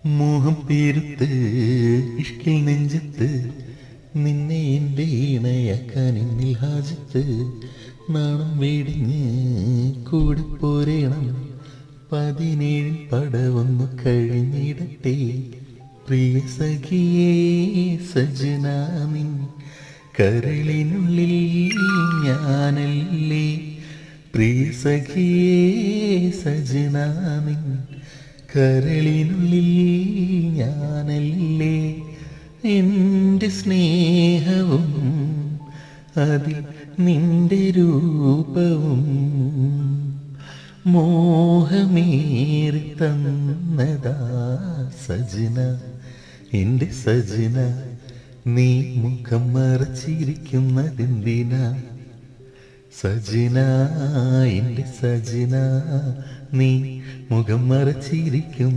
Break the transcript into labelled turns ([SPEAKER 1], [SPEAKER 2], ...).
[SPEAKER 1] മോഹം തീരുത്ത് ഇഷ്കിൽ നെഞ്ചത്ത് നിന്നെ എൻ്റെ ഇണയാക്കാൻ എന്നിൽ ഹാജത്ത് നാണം വേടിഞ്ഞ് കൂടി പോരേണം 17 പടവൊന്നു കഴിഞ്ഞിടട്ടെ പ്രിയ സഖിയേ സജനാമിൻ കരളിനുള്ളിൽ ഞാനല്ലേ പ്രിയ സഖിയേ സജനാമിൻ കരളിനുള്ളിൽ ഞാനല്ലേ എൻ്റെ സ്നേഹവും അതിൽ നിന്റെ രൂപവും മോഹമേറി തന്നതാ സജന എൻ്റെ സജന നീ മുഖം മറച്ചിരിക്കുന്നതെന്തിനാ സജന എൻ്റെ സജന നീ മുഖം മറച്ചിരിക്കും